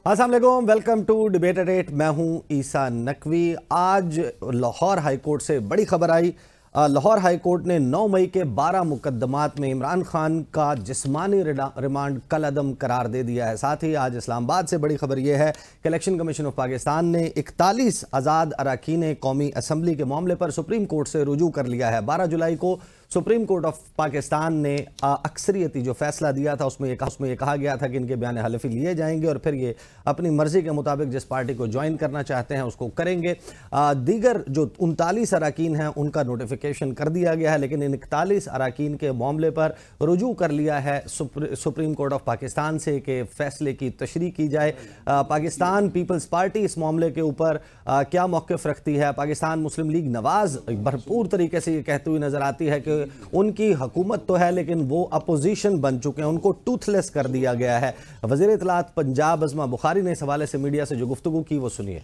अस्सलाम वालेकुम, welcome to debate eight 8। मैं हूं ईसा नकवी। आज लाहौर हाई कोर्ट से बड़ी खबर आई। लाहौर हाई कोर्ट ने 9 मई के 12 मुकदमात में इमरान खान का जिस्मानी रिमांड कल अदम करार दे दिया है। साथ ही आज इस्लामाबाद से बड़ी खबर यह है कि इलेक्शन कमीशन ऑफ पाकिस्तान ने 41 आज़ाद अरकान कौमी असम्बली के मामले पर सुप्रीम कोर्ट से रुजू कर लिया है। 12 जुलाई को सुप्रीम कोर्ट ऑफ पाकिस्तान ने अक्सरियती जो फैसला दिया था उसमें ये कहा गया था कि इनके बयान हलफी लिए जाएंगे और फिर ये अपनी मर्जी के मुताबिक जिस पार्टी को ज्वाइन करना चाहते हैं उसको करेंगे। दीगर जो 39 अरकान हैं उनका नोटिफिकेशन कर दिया गया है, लेकिन इन 41 अरकान के मामले पर रुजू कर लिया है सुप्रीम कोर्ट ऑफ पाकिस्तान से कि फैसले की तशरीह की जाए। पाकिस्तान पीपल्स पार्टी इस मामले के ऊपर क्या मौक़िफ़ रखती है? पाकिस्तान मुस्लिम लीग नवाज भरपूर तरीके से ये कहती हुई नजर आती है कि उनकी हुकूमत तो है लेकिन वो अपोजिशन बन चुके हैं, उनको टूथलेस कर दिया गया है। वज़ीर इत्तलात पंजाब अज़मा बुखारी ने इस हवाले से मीडिया से जो गुफ्तगू की वो सुनिए।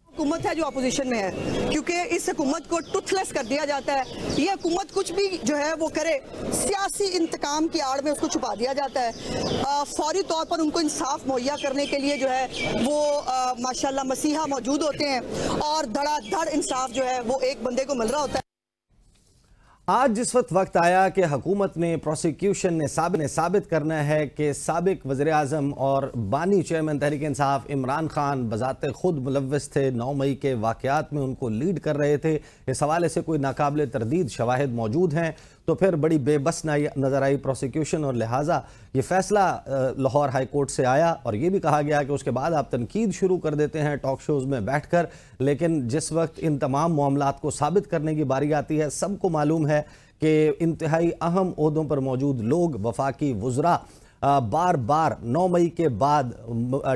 हुकूमत है जो अपोजिशन में है, क्योंकि इस हुकूमत को टूथलेस कर दिया जाता है। ये हुकूमत कुछ भी जो है वो करे, सियासी इंतकाम की आड़ में उसको छुपा दिया जाता है। फौरी तौर पर उनको इंसाफ मुहैया करने के लिए जो है वो माशाल्लाह मसीहा मौजूद होते हैं और धड़ाधड़ इंसाफ जो है वो एक बंदे को मिल रहा होता है। आज जिस वक्त आया कि हुकूमत ने प्रोसिक्यूशन ने साबित करना है कि साबिक वज़ीर आज़म और बानी चेयरमैन तहरीक इंसाफ इमरान खान बज़ाते खुद मुलव्वस थे, 9 मई के वाक़यात में उनको लीड कर रहे थे, इस हवाले से कोई नाकाबिल तरदीद शवाहिद मौजूद हैं, तो फिर बड़ी बेबस नज़र आई प्रोसिक्यूशन और लिहाजा ये फ़ैसला लाहौर हाई कोर्ट से आया। और ये भी कहा गया कि उसके बाद आप तनकीद शुरू कर देते हैं टॉक शोज़ में बैठकर, लेकिन जिस वक्त इन तमाम मामलात को साबित करने की बारी आती है, सबको मालूम है कि इंतहाई अहम ओहदों पर मौजूद लोग, वफाकी वुज़रा बार बार 9 मई के बाद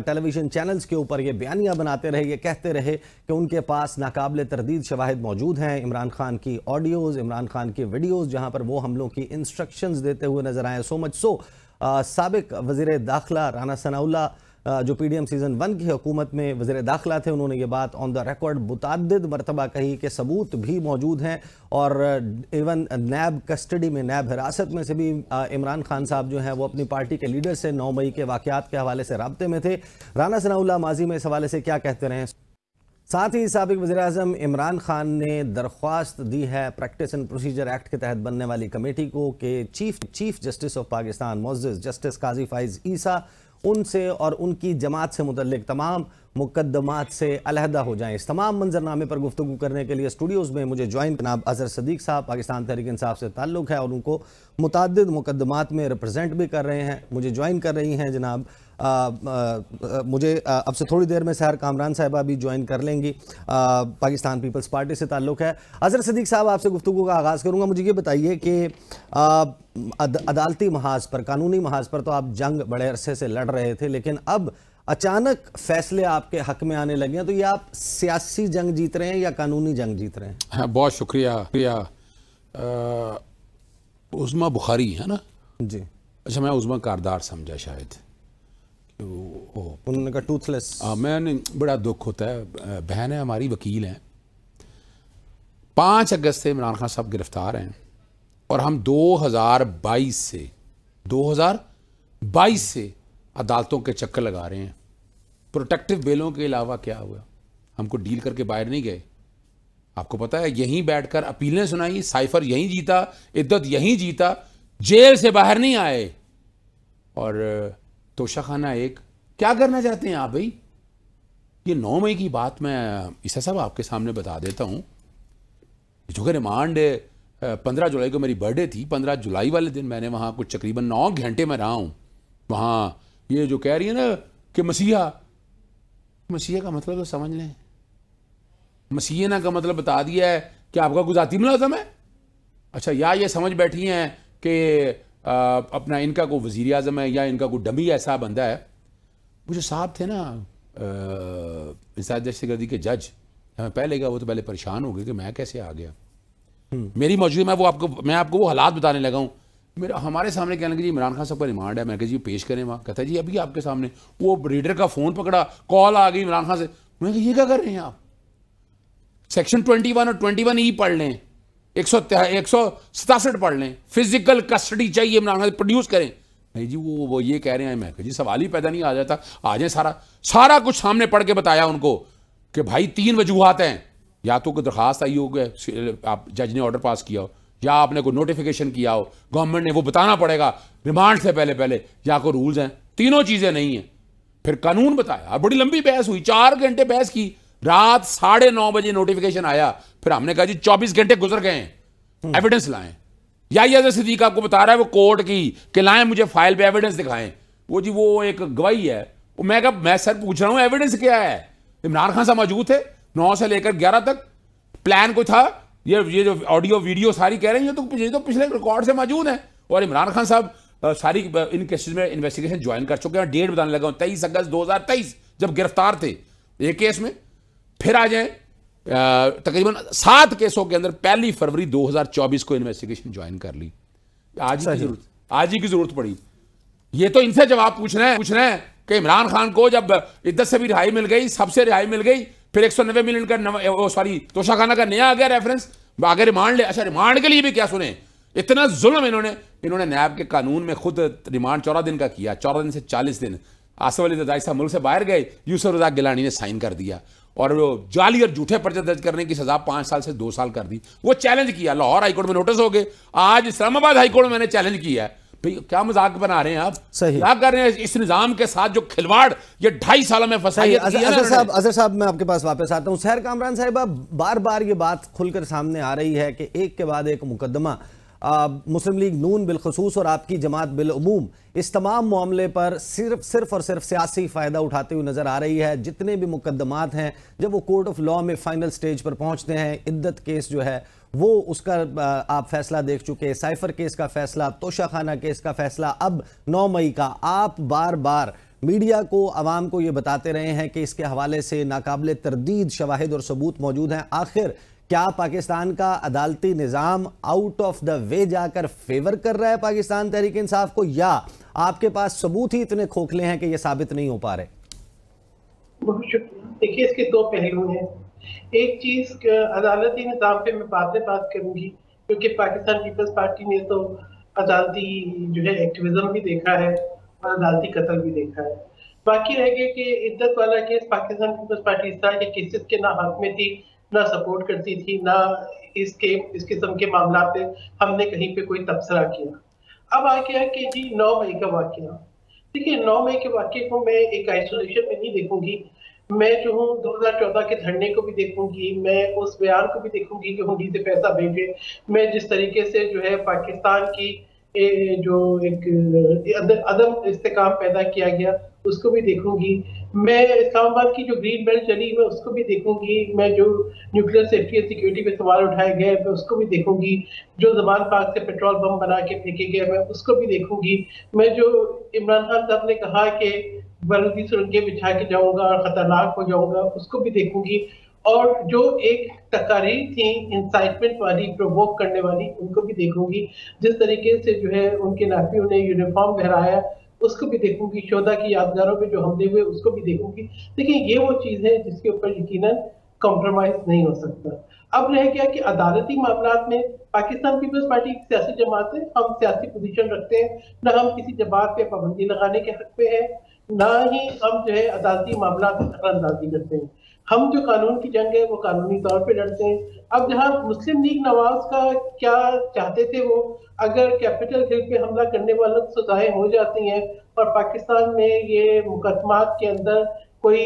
टेलीविज़न चैनल्स के ऊपर ये बयानियाँ बनाते रहे, ये कहते रहे कि उनके पास नाकाबिल तरदीद शवाहिद मौजूद हैं। इमरान खान की ऑडियोज़, इमरान खान की वीडियोज़ जहाँ पर वो हमलों की इंस्ट्रक्शंस देते हुए नजर आए। सो मच सो साबिक वज़ीर दाखिला राना सनाउल्लाह जो PDM सीज़न 1 की हुकूमत में वज़ीर दाखिला थे, उन्होंने ये बात ऑन द रिकॉर्ड मुतअद्दिद मरतबा कही कि सबूत भी मौजूद हैं और इवन नैब कस्टडी में, नैब हिरासत में से भी इमरान खान साहब जो हैं वो अपनी पार्टी के लीडर से 9 मई के वाक़यात के हवाले से राब्ते में थे। राना सनाउल्लाह माजी में इस हवाले से क्या कहते रहे। साथ ही साबिक वज़ीर आज़म इमरान खान ने दरख्वास्त दी है प्रैक्टिस एंड प्रोसीजर एक्ट के तहत बनने वाली कमेटी को कि चीफ जस्टिस ऑफ पाकिस्तान मोअज़्ज़ज़ जस्टिस काजी फ़ाइज़ ईसा उनसे और उनकी जमात से मुतल्लिक तमाम मुकद्दमात से अलहदा हो जाएं। इस तमाम मंजरनामे पर गुफ्तगू करने के लिए स्टूडियोज़ में मुझे ज्वाइन जनाब अज़हर सदीक़ साहब, पाकिस्तान तहरीक इंसाफ से ताल्लुक़ है और उनको मुतअद्दिद मुकद्दमात में रिप्रेजेंट भी कर रहे हैं, मुझे ज्वाइन कर रही हैं जनाब मुझे अब से थोड़ी देर में सहर कामरान साहिबा भी ज्वाइन कर लेंगी, पाकिस्तान पीपल्स पार्टी से ताल्लुक़ है। अज़हर सदीक़ साहब, आपसे गुफ्तगू का आगाज़ करूँगा। मुझे ये बताइए कि अदालती महाज पर, कानूनी महाज पर तो आप जंग बड़े अरसे से लड़ रहे थे, लेकिन अब अचानक फैसले आपके हक में आने लगे हैं, तो ये आप सियासी जंग जीत रहे हैं या कानूनी जंग जीत रहे हैं? हाँ, बहुत शुक्रिया। उज़मा बुखारी है ना जी? अच्छा, मैं उज़मा कारदार समझा शायद, उन्होंने कहा टूथलेस। मैंने बड़ा दुख होता है, बहन है हमारी, वकील हैं। 5 अगस्त से इमरान खान साहब गिरफ्तार हैं और हम 2022 से अदालतों के चक्कर लगा रहे हैं। प्रोटेक्टिव बेलों के अलावा क्या हुआ? हमको डील करके बाहर नहीं गए। आपको पता है, यहीं बैठकर अपीलें सुनाई, साइफर यहीं जीता, इद्दत यहीं जीता, जेल से बाहर नहीं आए। और तोशाखाना एक, क्या करना चाहते हैं आप भाई? ये 9 मई की बात मैं ईसा साहब आपके सामने बता देता हूँ। जो कि रिमांड 15 जुलाई को मेरी बर्थडे थी, 15 जुलाई वाले दिन मैंने वहाँ कुछ तकरीबन 9 घंटे में रहा हूँ। वहाँ ये जो कह रही है ना कि मसीहा का मतलब तो समझ लें। मसीहा का मतलब बता दिया है कि आपका कोई ज़ाती मुलाज़म है। अच्छा, या ये समझ बैठी हैं कि अपना इनका कोई वज़ीर आज़म है या इनका कोई डमी ऐसा बंदा है। वो जो साहब थे ना इंसाफ दहशतगर्दी के जज, हमें पहले गया, वो तो पहले परेशान हो गए कि मैं कैसे आ गया। मेरी मौजूद मैं आपको वो हालात बताने लगा हूँ। मेरा हमारे सामने कहने लगे जी इमरान खान साहब का रिमांड है। मैं कहा जी पेश करें वहाँ। कहता जी अभी आपके सामने। वो रीडर का फ़ोन पकड़ा, कॉल आ गई इमरान खान से। मैं कहा ये क्या कर रहे हैं आप? सेक्शन 21 और 21E पढ़ लें, 167 पढ़ लें, फिजिकल कस्टडी चाहिए इमरान खान, प्रोड्यूस करें। नहीं जी, वो ये कह रहे हैं, मैं जी सवाल ही पैदा नहीं आ जाता। आ जाए, सारा कुछ सामने पढ़ के बताया उनको कि भाई 3 वजूहात हैं, या तो कोई दरखास्त आई हो गए, आप जज ने ऑर्डर पास किया हो, या आपने कोई नोटिफिकेशन किया हो गवर्नमेंट ने, वो बताना पड़ेगा रिमांड से पहले, या कोई रूल्स हैं। तीनों चीज़ें नहीं हैं। फिर कानून बताया, बड़ी लंबी बहस हुई, 4 घंटे बहस की, रात 9:30 बजे नोटिफिकेशन आया। फिर हमने कहा जी 24 घंटे गुजर गए हैं, एविडेंस लाएं। या सिद्दीक आपको बता रहा है वो कोर्ट की कि लाएं, मुझे फाइल पे एविडेंस दिखाएं। वो जी वो एक गवाही है। मैं सर पूछ रहा हूं एविडेंस क्या है? इमरान खान साहब मौजूद थे 9 से लेकर 11 तक, प्लान को था, ये जो ऑडियो वीडियो सारी कह रहे हैं ये तो पिछले रिकॉर्ड से मौजूद है। और इमरान खान साहब सारी इन केसेस में इन्वेस्टिगेशन ज्वाइन कर चुके हैं। डेट बताने लगा 23 अगस्त 2023 जब गिरफ्तार थे एक केस में। फिर आ जाए तकरीबन 7 केसों के अंदर 1 फरवरी 2024 को इन्वेस्टिगेशन ज्वाइन कर ली। आज ही की जरूरत पड़ी। ये तो इनसे जवाब पूछना है कि इमरान खान को जब इद्दत से भी रिहाई मिल गई, सबसे रिहाई मिल गई, फिर 190 मिलियन का तोशाखाना का नया आ गया रेफरेंस, आगे रिमांड ले। अच्छा, रिमांड के लिए भी क्या सुने, इतना जुल्म इन्होंने नैब के कानून में खुद रिमांड 14 दिन का किया, 14 दिन से 40 दिन। आसिफ अली जरदारी साहब मुल्क से बाहर गए, यूसुफ रज़ाक गिलानी ने साइन कर दिया और वो जाली और झूठे पर्चे दर्ज करने की सजा 5 साल से 2 साल कर दी। वो चैलेंज किया, लाहौर हाईकोर्ट में नोटिस हो गए, आज इस्लामाबाद हाईकोर्ट में मैंने चैलेंज किया है। भाई क्या मजाक बना रहे हैं आप? सही क्या कर रहे हैं इस निजाम के साथ जो खिलवाड़ ये 2.5 साल में फंसा है। अजहर साहब मैं आपके पास वापस आता हूं। सहर कामरान साहिबा, बार बार ये बात खुलकर सामने आ रही है कि एक के बाद एक मुकदमा मुस्लिम लीग नून बिलखसूस और आपकी जमात बिलउमूम इस तमाम मामले पर सिर्फ और सिर्फ सियासी फ़ायदा उठाते हुए नज़र आ रही है। जितने भी मुकदमात हैं जब वो कोर्ट ऑफ लॉ में फाइनल स्टेज पर पहुंचते हैं, इद्दत केस जो है वो उसका आप फैसला देख चुके, साइफर केस का फैसला, तोशाखाना केस का फैसला, अब 9 मई का। आप बार बार मीडिया को, आवाम को ये बताते रहे हैं कि इसके हवाले से नाकाबिले तरदीद शवाहिद और सबूत मौजूद हैं। आखिर क्या पाकिस्तान का अदालती निज़ाम आउट ऑफ द वे जाकर फेवर कर रहा है पाकिस्तान तहरीक इंसाफ को, या आपके पास सबूत ही इतने खोखले हैं कि ये साबित नहीं हो पा रहे? बहुत शुक्रिया। देखिए, इसके 2 पहलू हैं। एक चीज अदालती निज़ाम पे मैं बात करूंगी, क्योंकि पाकिस्तान पीपल्स पार्टी ने तो अदालती जो है एक्टिविज्म भी देखा है और अदालती कत्ल भी देखा है। बाकी रह गया कि इद्दत वाला केस पाकिस्तान पीपल्स पार्टी इस तरह के केसेस के ना हक में थी, ना सपोर्ट करती थी, ना इस किस्म के मामला पे हमने कहीं पे कोई तबसरा किया। अब आ गया कि जी 9 मई का वाकया। देखिए, 9 मई के वाकये को मैं एक आइसोलेशन में नहीं देखूंगी। मैं जो हूँ 2014 के धरने को भी देखूंगी, मैं उस बयान को भी देखूंगी कि हुंडी से पैसा भेजे। मैं जिस तरीके से जो है पाकिस्तान की जो एक अदम इस्तेकाम पैदा किया गया उसको भी देखूंगी। मैं इस्लामाबाद की जो ग्रीन बेल्ट चली मैं उसको भी देखूंगी। मैं जो न्यूक्लियर सेफ्टी एंड सिक्योरिटी पे सवाल उठाए गए मैं उसको भी देखूंगी। जो जमान पार्क से पेट्रोल बम बना के फेंके गए मैं उसको भी देखूंगी। मैं जो इमरान खान साहब ने कहा कि बरूदी सुरंगें बिछा के जाऊंगा और खतरनाक हो जाऊंगा उसको भी देखूंगी। और जो एक तकारीर थी इंसाइटमेंट वाली, प्रोवोक करने वाली, उनको भी देखूंगी। जिस तरीके से जो है उनके नाफियों ने यूनिफॉर्म लहराया उसको भी देखूंगी। शोधा की यादगारों पे जो हमले हुए उसको भी देखूंगी। देखिए, ये वो चीज है जिसके ऊपर यकीनन कॉम्प्रोमाइज नहीं हो सकता। अब रह गया कि अदालती मामलात में पाकिस्तान पीपल्स पार्टी एक सियासी जमात है, हम सियासी पोजीशन रखते हैं, ना हम किसी जमात पे पाबंदी लगाने के हक पे है, ना ही हम जो है अदालती मामला में दखलंदाजी करते हैं। हम जो कानून की जंग है वो कानूनी तौर पे लड़ते हैं। अब जहाँ मुस्लिम लीग नवाज का क्या चाहते थे वो, अगर कैपिटल हिल पे हमला करने वालों को सजाएं हो जाती हैं और पाकिस्तान में ये मुकदमात के अंदर कोई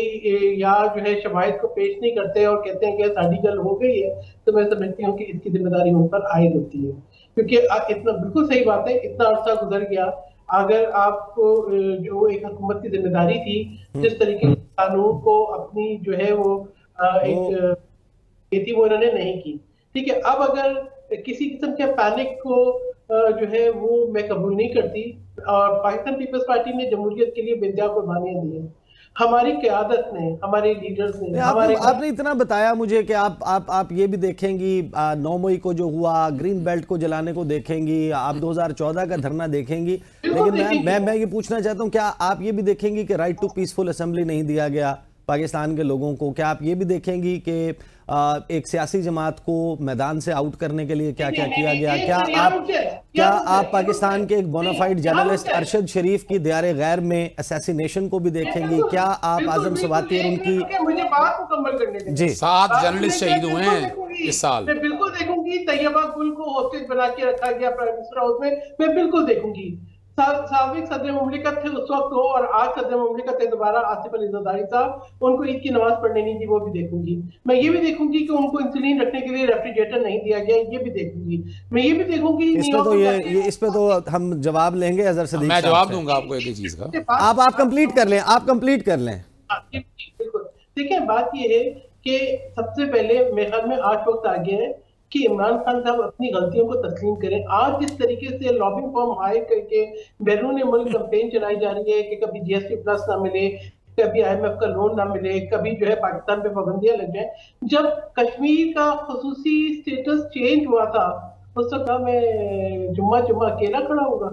या जो है शवाहिद को पेश नहीं करते और कहते हैं कि साड़ी गल हो गई है, तो मैं समझती हूँ कि इसकी जिम्मेदारी उन पर आयद होती है। क्योंकि इतना बिल्कुल सही बात है, इतना अर्सा गुजर गया। अगर आपको जो एक हुकूमत की जिम्मेदारी थी, जिस तरीके से कानून को अपनी जो है वो एक वो इन्होंने नहीं की, ठीक है। अब अगर किसी किस्म के पैनिक को जो है वो मैं कबूल नहीं करती। और पाकिस्तान पीपल्स पार्टी ने जमहूरियत के लिए बेंजा कुर्बानियां दी हैं, हमारी क़यादत ने, हमारे लीडर्स ने। आपने इतना बताया मुझे कि आप ये भी देखेंगी 9 मई को जो हुआ, ग्रीन बेल्ट को जलाने को देखेंगी, आप 2014 का धरना देखेंगी, लेकिन मैं ये पूछना चाहता हूँ, क्या आप ये भी देखेंगी कि राइट टू पीसफुल असेंबली नहीं दिया गया पाकिस्तान के लोगों को? क्या आप ये भी देखेंगी कि एक सियासी जमात को मैदान से आउट करने के लिए क्या क्या किया गया? क्या आप पाकिस्तान के एक बोनाफाइड जर्नलिस्ट अरशद शरीफ की दियारे गैर में असैसिनेशन को भी देखेंगी? क्या आप आजम सवाती और उनकी मुझे बात मुकम्मल करने दें। जी 7 जर्नलिस्ट शहीद हुए हैं इस साल। मैं बिल्कुल देखूंगी। तैयबा गुल को हॉस्टेज बना के रखा गया प्राइम मिनिस्टर हाउस में, मैं बिल्कुल देखूंगी। साबिक सदर मुमलिकत थे उस वक्त वो, और आज सदर मुमलिकत है दोबारा आसिफ अली ज़रदारी साहब, उनको ईद की नमाज पढ़ने नहीं दी, वो भी देखूंगी। मैं ये भी देखूंगी कि उनको इंसुलिन रखने के लिए रेफ्रिजरेटर नहीं दिया गया, ये भी देखूंगी। मैं ये भी देखूंगी इस पे तो हम जवाब लेंगे अजहर सदीक। मैं जवाब दूंगा आपको एक चीज का। आप कंप्लीट कर लें, आप कंप्लीट कर लें। बिल्कुल। देखिए, बात ये है कि सबसे पहले मेरे ख्याल में आज वक्त आ गया है कि इमरान खान साहब अपनी गलतियों को तस्लीम करें। आज जिस तरीके से लॉबिंग फॉर्म हायर करके बैरून मुल्क कैंपेन चलाई जा रही है कि कभी जीएसटी प्लस ना मिले, कभी IMF का लोन ना मिले, कभी जो है पाकिस्तान पे पाबंदियां लग जाए। जब कश्मीर का खुसूसी स्टेटस चेंज हुआ था उस वक्त मैं जुम्मा अकेला खड़ा होगा।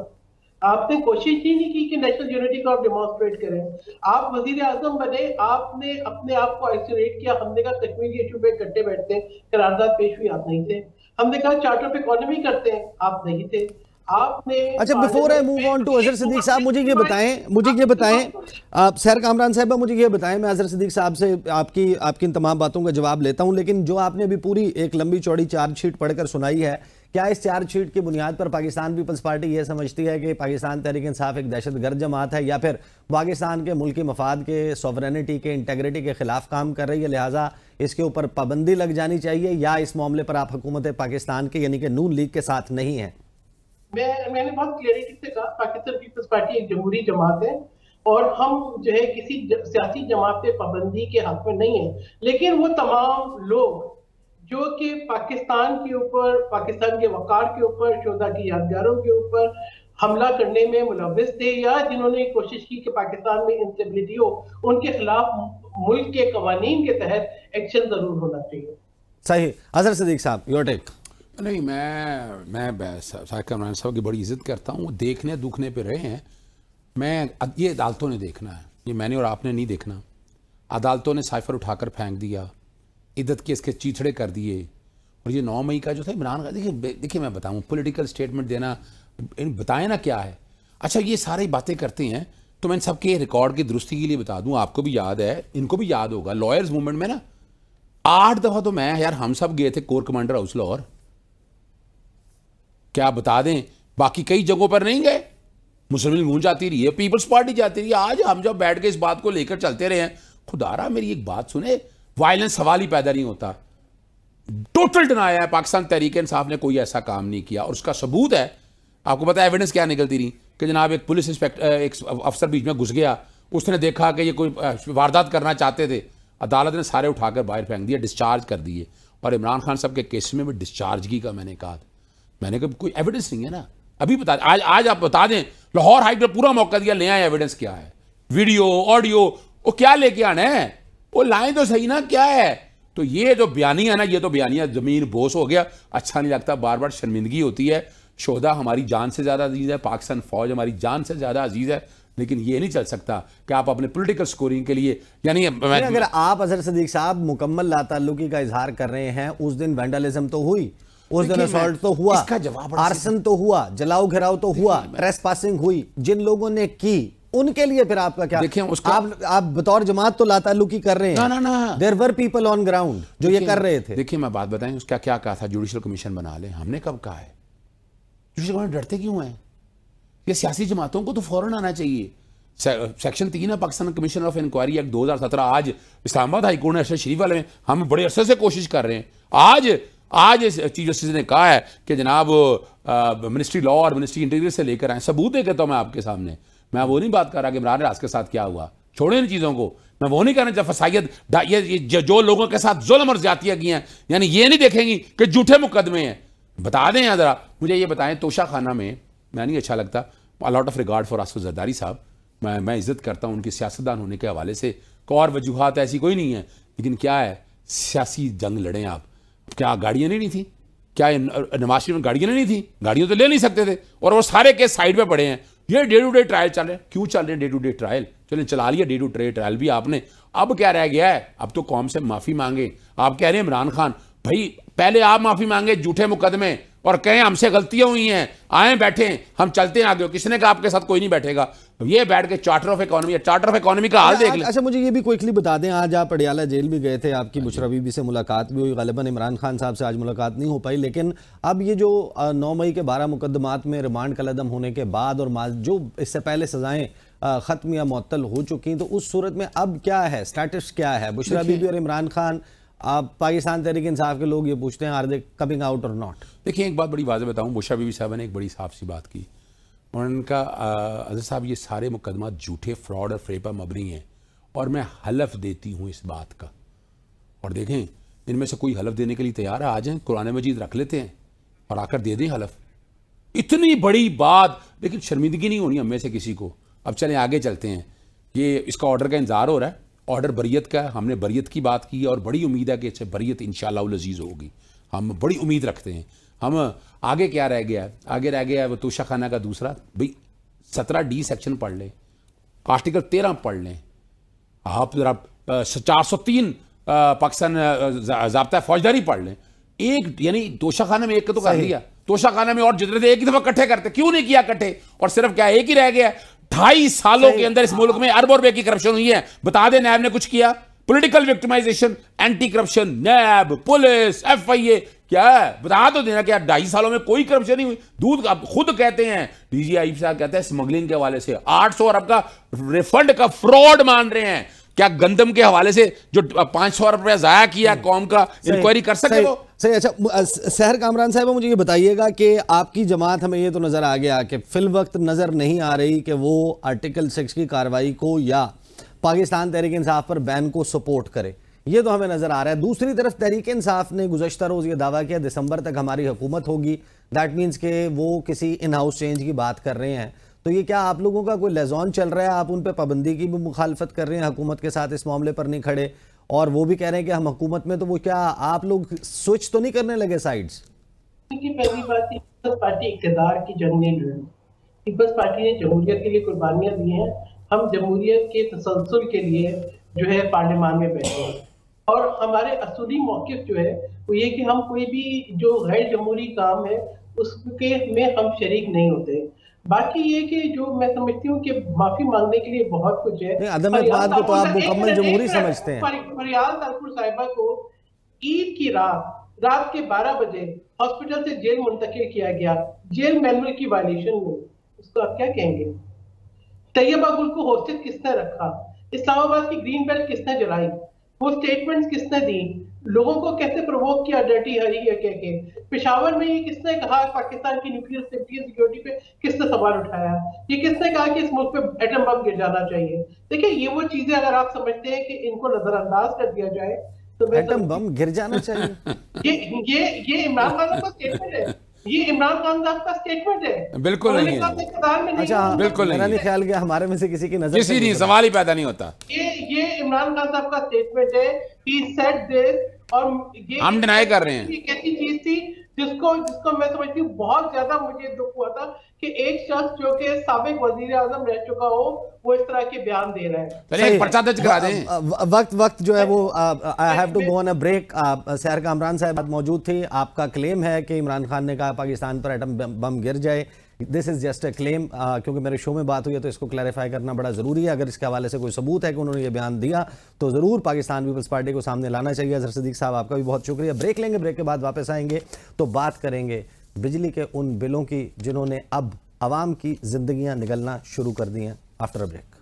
आपने कोशिश ही नहीं की कि नेशनल यूनिटी को आप डेमोन्स्ट्रेट करें। आप वजीर आजम बने, आपने अपने आप को आइसोलेट किया। हमने कहा कश्मीर के इशू पे इकट्ठे बैठते हैं, करारदाद पेश हुई, आप नहीं थे। हमने कहा चार्टर ऑफ इकोनॉमी करते हैं, आप नहीं थे। आपने अच्छा, before I move on to Azhar Sadiq sahab, मुझे ये बताएं आप सैर कामरान साहब, मुझे ये बताएं, मैं अजहर सदीक साहब से आपकी इन तमाम बातों का जवाब लेता हूं, लेकिन जो आपने अभी पूरी एक लंबी चौड़ी चार्जशीट पढ़कर सुनाई है, क्या इस चार्जशीट की बुनियाद पर पाकिस्तान पीपल्स पार्टी ये समझती है कि पाकिस्तान तहरीक इंसाफ एक दहशतगर्द जमात है, या फिर पाकिस्तान के मुल्की मफाद के, सॉवरेनिटी के, इंटेग्रिटी के खिलाफ काम कर रही है, लिहाजा इसके ऊपर पाबंदी लग जानी चाहिए, या इस मामले पर आप हुकूमत पाकिस्तान के यानी कि नून लीग के साथ नहीं है? मैंने बहुत क्लियरिटी से कहा, पाकिस्तान पीपल्स पार्टी एक जमहूरी जमात है और हम जो है किसी सियासी जमात पे पाबंदी के हक में नहीं है। लेकिन वो तमाम लोग जो कि पाकिस्तान के ऊपर, पाकिस्तान के वकार के ऊपर, शोधा की यादगारों के ऊपर हमला करने में मुलव्विस थे, या जिन्होंने कोशिश की कि पाकिस्तान में इंस्टेबिलिटी हो, उनके खिलाफ मुल्क के कवानीन के तहत एक्शन जरूर होना चाहिए। सही। अजहर सदीक साहब, योर टेक। नहीं, मैं साहिब कामरान साहब की बड़ी इज्जत करता हूँ। वो देखने दुखने पे रहे हैं। ये अदालतों ने देखना है, ये मैंने और आपने नहीं देखना। अदालतों ने साइफर उठाकर फेंक दिया, इद्दत के इसके चीथड़े कर दिए। और ये 9 मई का जो था इमरान का, देखिए मैं बताऊँ, पॉलिटिकल स्टेटमेंट देना, बताएं ना क्या है। अच्छा, ये सारी बातें करते हैं तो मैं सबके रिकॉर्ड की दुरुस्ती के लिए बता दूं, आपको भी याद है, इनको भी याद होगा, लॉयर्स मूवमेंट में ना 8 दफा तो मैं यार हम सब गए थे कोर कमांडर हाउस लाहौर। क्या बता दें, बाकी कई जगहों पर नहीं गए। मुस्लिम लीग गूंज जाती रही है, पीपल्स पार्टी जाती रही है। आज हम जब बैठ के इस बात को लेकर चलते रहे हैं, खुदारा मेरी एक बात सुने, वायलेंस सवाल ही पैदा नहीं होता। टोटल डिनाया है, पाकिस्तान तहरीक इंसाफ ने कोई ऐसा काम नहीं किया। और उसका सबूत है, आपको पता है एविडेंस क्या निकलती रही कि जनाब एक पुलिस इंस्पेक्टर, एक अफसर बीच में घुस गया, उसने देखा कि ये कोई वारदात करना चाहते थे, अदालत ने सारे उठाकर बाहर फेंक दिया, डिस्चार्ज कर दिए। और इमरान खान साहब के केस में भी डिस्चार्जगी का मैंने कहा कोई एविडेंस नहीं है ना। अभी बता, आज आप बता दें, लाहौर हाई कोर्ट पूरा मौका दिया, ले आए एविडेंस क्या है, वीडियो ऑडियो, वो क्या लेके आना है, वो लाएं तो सही ना, क्या है। तो ये जो बयानिया है ना, ये तो बयानिया जमीन बोस हो गया, अच्छा नहीं लगता, बार बार शर्मिंदगी होती है। शोहदा हमारी जान से ज्यादा अजीज है, पाकिस्तान फौज हमारी जान से ज्यादा अजीज है, लेकिन ये नहीं चल सकता कि आप अपने पॉलिटिकल स्कोरिंग के लिए, यानी अगर आप अजहर सदीक साहब मुकम्मल लाताल्लुकी का इजहार कर रहे हैं, उस दिन वैंडलिज्म तो हुई, उस दिन असॉल्ट तो हुआ, आर्सन तो हुआ, जलाओ घिराव तो हुआ, ट्रेसपासिंग हुई, जिन लोगों ने की उनके लिए फिर आपका क्या? देखिए उसका आप बतौर जमात तो लाताल्लुकी कर रहे हैं ना। There were people on ground जो ये कर रहे थे। देखिए मैं बात बताएं, उसका क्या कहा था, जुडिशल कमीशन बना ले। हमने कब कहा है? जुडिशल कमीशन डरते क्यों हैं? ये सियासी जमातों को तो फौरन आना चाहिए। सेक्शन 3 है Pakistan commission of inquiry act 2017। आज इस्लामाबाद हाईकोर्ट ने अरशद शरीफ वाले में हम बड़े अरसे से कोशिश कर रहे हैं। आज चीफ जस्टिस ने कहा है कि जनाब मिनिस्ट्री लॉ और मिनिस्ट्री इंटीरियर से लेकर आए, सबूत दे कहता हूं मैं आपके सामने। मैं वो नहीं बात कर रहा कि इमरान राज के साथ क्या हुआ, छोड़े इन चीज़ों को। मैं वो नहीं कहना, जब फसाइयत ये जो लोगों के साथ जुल्म और ज्यादतियां की हैं, यानी ये नहीं देखेंगी कि झूठे मुकदमे हैं। बता दें जरा, मुझे ये बताएं, तोशा खाना में मैं नहीं अच्छा लगता, lot of regard for Asif Zardari साहब, मैं इज्जत करता हूं उनकी सियासतदान होने के हवाले से, और वजूहात ऐसी कोई नहीं है, लेकिन क्या है, सियासी जंग लड़ें आप। क्या गाड़ियां नहीं थी? क्या नवाज शरीफ में गाड़ियां नहीं थी? गाड़ियां तो ले नहीं सकते थे, और वो सारे केस साइड पे पड़े हैं। ये डे टू डे ट्रायल चल रहे हैं। क्यों चल रहे हैं डे टू डे ट्रायल? चलिए चला लिया डे टू डे ट्रायल भी आपने, अब क्या रह गया है? अब तो कौम से माफी मांगे। आप कह रहे हैं इमरान खान, भाई पहले आप माफी मांगे झूठे मुकदमे और कहें हमसे गलतियां हुई हैं, आए बैठे हम चलते हैं आगे। किसने कहा आपके साथ कोई नहीं बैठेगा? ये बैठ के चार्टर ऑफ इकोनॉमी का हाल देख लें। अच्छा मुझे ये भी क्विकली बता दें, आज आप पटियाला जेल भी गए थे, आपकी बुशरा बीबी से मुलाकात भी हुई, गालिबन इमरान खान साहब से आज मुलाकात नहीं हो पाई, लेकिन अब ये जो 9 मई के 12 मुकदमात में रिमांड कलअदम होने के बाद और जो इससे पहले सजाएं खत्म या मुअत्तल हो चुकी, तो उस सूरत में अब क्या है, स्टेटस क्या है? बुशरा बीबी और इमरान खान, आप पाकिस्तान तहरीक इंसाफ के लोग ये पूछते हैं, आर दे कमिंग आउट और नॉट? देखिए एक बात बड़ी वाज़ेह बताऊं, बुशरा बीबी साहब ने एक बड़ी साफ सी बात की, उनका अज़हर साहब ये सारे मुकदमा झूठे, फ्रॉड और फेक पर मबनी हैं और मैं हलफ देती हूँ इस बात का। और देखें इनमें से कोई हलफ देने के लिए तैयार है, आ जाएं, कुरान मजीद रख लेते हैं और आकर दे दें हलफ। इतनी बड़ी बात, लेकिन शर्मिंदगी नहीं होनी हमें से किसी को। अब चलें आगे चलते हैं, ये इसका ऑर्डर का इंतजार हो रहा है, ऑर्डर बरियत का, हमने बरियत की बात की और बड़ी उम्मीद है कि इससे बरियत इंशाअल्लाह अज़ीज़ होगी, हम बड़ी उम्मीद रखते हैं। हम आगे क्या रह गया है? आगे रह गया है वो तोशा खाना का दूसरा, भाई 17D सेक्शन पढ़ लें, आर्टिकल 13 पढ़ लें आप, जरा 403 पाकिस्तान ज़ाब्ता फौजदारी पढ़ लें। एक यानी तोशा खाना में एक का तो कर लिया, तोशा खाना में और जितने थे एक ही दफा इकट्ठे करते, क्यों नहीं किया इकट्ठे? और सिर्फ क्या एक ही रह गया? 2.5 सालों के अंदर इस मुल्क में अरबों रुपए की करप्शन हुई है, बता दें नैब ने कुछ किया? पॉलिटिकल विक्टिमाइजेशन, एंटी करप्शन, नैब, पुलिस, FIA, क्या है? बता तो देना क्या 2.5 सालों में कोई करप्शन नहीं हुई? दूध आप खुद कहते हैं, DGI साहब कहते हैं स्मगलिंग के हवाले से 800 अरब का रिफंड का फ्रॉड मान रहे हैं। क्या गंदम के हवाले से जो 500 अरब रुपया जाया किया कौम का, इंक्वायरी कर सके वो? सही। अच्छा सहर कामरान साहब, मुझे ये बताइएगा कि आपकी जमात, हमें ये तो नजर आ गया कि फिल वक्त नजर नहीं आ रही कि वो आर्टिकल 6 की कार्रवाई को या पाकिस्तान तहरीक इंसाफ पर बैन को सपोर्ट करे, ये तो हमें नजर आ रहा है। दूसरी तरफ तहरीक इंसाफ ने गुज़श्ता रोज ये दावा किया दिसंबर तक हमारी हुकूमत होगी, दैट मीन्स के वो किसी इन हाउस चेंज की बात कर रहे हैं। तो ये क्या आप लोगों का कोई लेजॉन चल रहा है? आप उन पर पाबंदी की भी मुखालफत कर रहे हैं, हुकूमत के साथ इस मामले पर नहीं खड़े, और वो भी कह रहे हैं कि हम हुकूमत में, तो वो क्या आप लोग स्विच तो नहीं करने लगे साइड्स? पहली बात, पीपल्स पार्टी इक़्तिदार की जंग नहीं लड़ी। पीपल्स पार्टी ने जमहूरियत के लिए कुर्बानियां दी हैं, हम जमहूरियत के तसलसल के लिए जो है पार्लियामान में बैठे हैं, और हमारे असूली मौक़िफ़ जो है वो ये कि हम कोई भी जो गैर जमहूरी काम है उसके में हम शरीक नहीं होते। बाकी ये कि जो मैं समझती हूँ कि माफी मांगने के लिए बहुत कुछ है। अदम इत्मीनान को तो आप मुकम्मल जमहूरी समझते हैं। फरियाल तारपुर साहिबा को ईद की रात के 12 बजे हॉस्पिटल से जेल मुंतकिल किया गया, जेल मैनुअल की वायलेशन में, उसको आप क्या कहेंगे? तैयबा गुल को हॉस्टेज किसने रखा? इस्लामाबाद की ग्रीन बेल्ट किसने जलाई? वो स्टेटमेंट्स किसने दी? लोगों को कैसे प्रोवोक किया डर्टी हरी कह के? पेशावर में ये किसने कहा पाकिस्तान की न्यूक्लियर सेफ्टी एंड सिक्योरिटी पे किसने सवाल उठाया? ये किसने कहा कि इस मुल्क पे एटम बम गिर जाना चाहिए? देखिए ये वो चीजें अगर आप समझते हैं कि इनको नजरअंदाज कर दिया जाए तो एटम बम गिर जाना चाहिए, ये इमरान खान का स्टेटमेंट है, ये इमरान खान साहब का स्टेटमेंट है। बिल्कुल नहीं है। अच्छा बिल्कुल नहीं, मेरा नहीं ख्याल गया हमारे में से किसी की नजर, किसी नहीं, सवाल ही पैदा नहीं होता। ये इमरान खान साहब का स्टेटमेंट है, he said this, और ये हम डिनाई कर रहे हैं। एक ऐसी चीज थी जिसको मैं समझती हूँ बहुत ज्यादा मुझे दुख हुआ था कि एक शख्स जो कि साबिक वजीर आजम रह चुका हो वो इस तरह के बयान दे रहा है। चलिए एक पर्चा दर्ज करा दें। वक्त जो है वो I have to go on a break. Sehar Kamran साहब मौजूद थी। आपका क्लेम है कि इमरान खान ने कहा पाकिस्तान पर एटम बम गिर जाए, this is just a claim, क्योंकि मेरे शो में बात हुई है तो इसको क्लैरिफाई करना बड़ा ज़रूरी है। अगर इसके हवाले से कोई सबूत है कि उन्होंने ये बयान दिया तो ज़रूर पाकिस्तान पीपल्स पार्टी को सामने लाना चाहिए। अजहर सिद्दीक साहब आपका भी बहुत शुक्रिया। ब्रेक लेंगे, ब्रेक के बाद वापस आएंगे तो बात करेंगे बिजली के उन बिलों की जिन्होंने अब आवाम की जिंदगियां निगलना शुरू कर दी हैं। After a break.